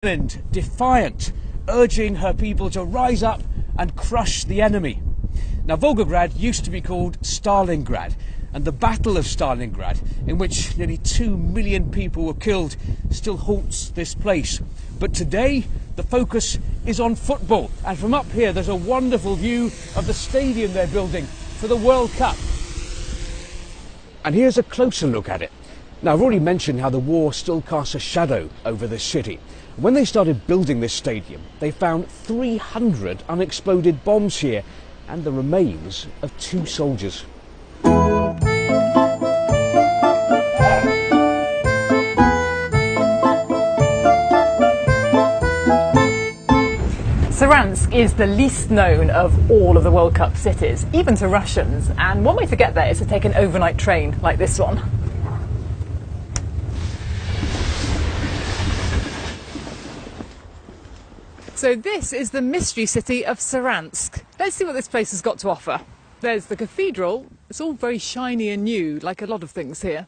And defiant, urging her people to rise up and crush the enemy. Now, Volgograd used to be called Stalingrad, and the Battle of Stalingrad, in which nearly 2 million people were killed, still haunts this place. But today, the focus is on football, and from up here there's a wonderful view of the stadium they're building for the World Cup. And here's a closer look at it. Now, I've already mentioned how the war still casts a shadow over this city. When they started building this stadium, they found 300 unexploded bombs here and the remains of 2 soldiers. Saransk is the least known of all of the World Cup cities, even to Russians, and one way to get there is to take an overnight train like this one. So this is the mystery city of Saransk. Let's see what this place has got to offer. There's the cathedral. It's all very shiny and new, like a lot of things here.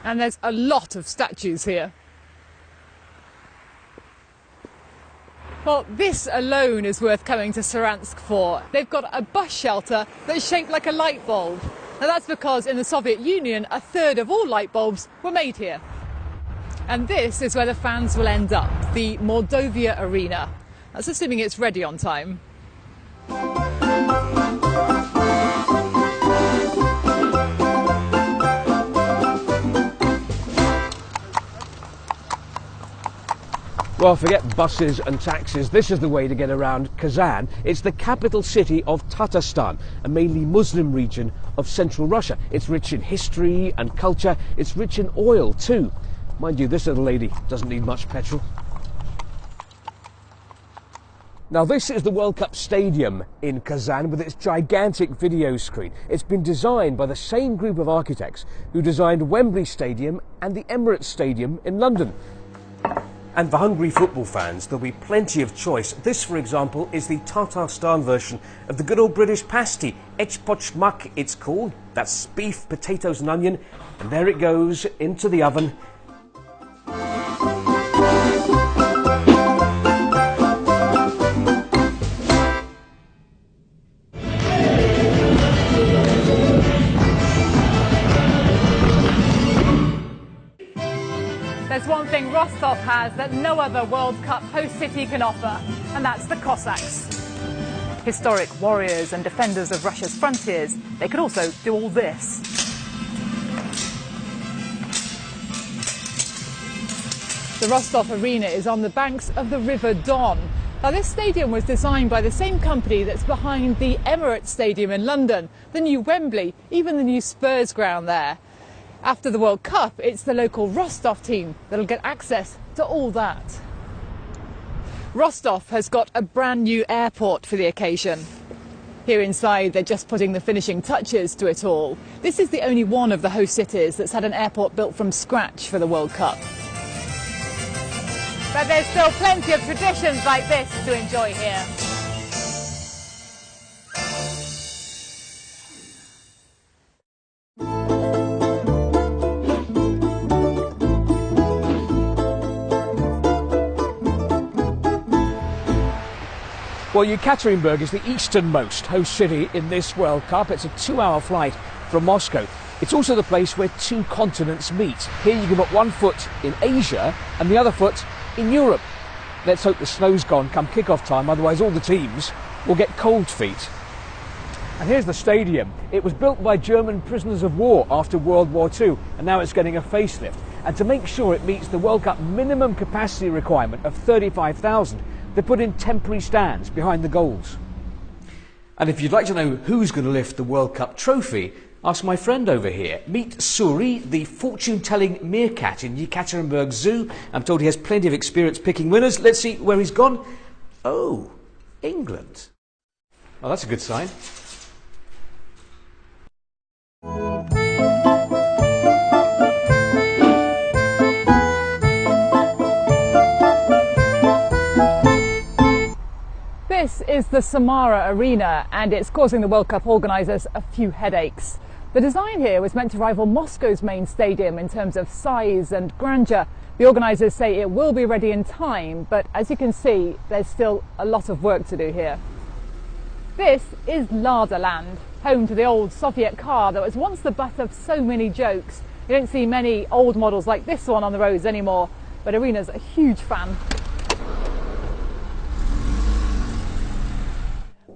And there's a lot of statues here. Well, this alone is worth coming to Saransk for. They've got a bus shelter that's shaped like a light bulb. Now that's because in the Soviet Union, 1/3 of all light bulbs were made here. And this is where the fans will end up, the Mordovia Arena. That's assuming it's ready on time. Well, forget buses and taxis. This is the way to get around Kazan. It's the capital city of Tatarstan, a mainly Muslim region of central Russia. It's rich in history and culture. It's rich in oil too. Mind you, this little lady doesn't need much petrol. Now, this is the World Cup Stadium in Kazan with its gigantic video screen. It's been designed by the same group of architects who designed Wembley Stadium and the Emirates Stadium in London. And for hungry football fans, there'll be plenty of choice. This, for example, is the Tatarstan version of the good old British pasty. Echpochmak, it's called. That's beef, potatoes and onion. And there it goes into the oven. There's one thing Rostov has that no other World Cup host city can offer, and that's the Cossacks. Historic warriors and defenders of Russia's frontiers, they could also do all this. The Rostov Arena is on the banks of the River Don. Now, this stadium was designed by the same company that's behind the Emirates Stadium in London, the new Wembley, even the new Spurs ground there. After the World Cup, it's the local Rostov team that'll get access to all that. Rostov has got a brand new airport for the occasion. Here inside, they're just putting the finishing touches to it all. This is the only one of the host cities that's had an airport built from scratch for the World Cup. But there's still plenty of traditions like this to enjoy here. Well, Yekaterinburg is the easternmost host city in this World Cup. It's a 2-hour flight from Moscow. It's also the place where 2 continents meet. Here you can put one foot in Asia and the other foot in Europe. Let's hope the snow's gone come kick-off time, otherwise all the teams will get cold feet. And here's the stadium. It was built by German prisoners of war after World War II, and now it's getting a facelift. And to make sure it meets the World Cup minimum capacity requirement of 35,000, they put in temporary stands behind the goals. And if you'd like to know who's going to lift the World Cup trophy, ask my friend over here. Meet Suri, the fortune-telling meerkat in Yekaterinburg Zoo. I'm told he has plenty of experience picking winners. Let's see where he's gone. Oh, England. Oh, that's a good sign. This is the Samara Arena, and it's causing the World Cup organisers a few headaches. The design here was meant to rival Moscow's main stadium in terms of size and grandeur. The organisers say it will be ready in time, but as you can see, there's still a lot of work to do here. This is Lada Land, home to the old Soviet car that was once the butt of so many jokes. You don't see many old models like this one on the roads anymore, but Irina's a huge fan.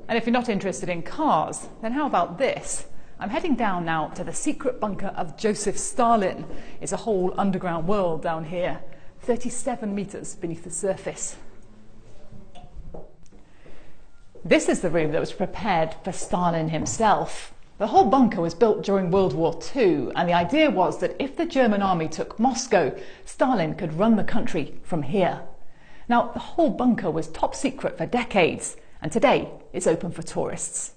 And if you're not interested in cars, then how about this? I'm heading down now to the secret bunker of Joseph Stalin. It's a whole underground world down here, 37 metres beneath the surface. This is the room that was prepared for Stalin himself. The whole bunker was built during World War II, and the idea was that if the German army took Moscow, Stalin could run the country from here. Now, the whole bunker was top secret for decades, and today it's open for tourists.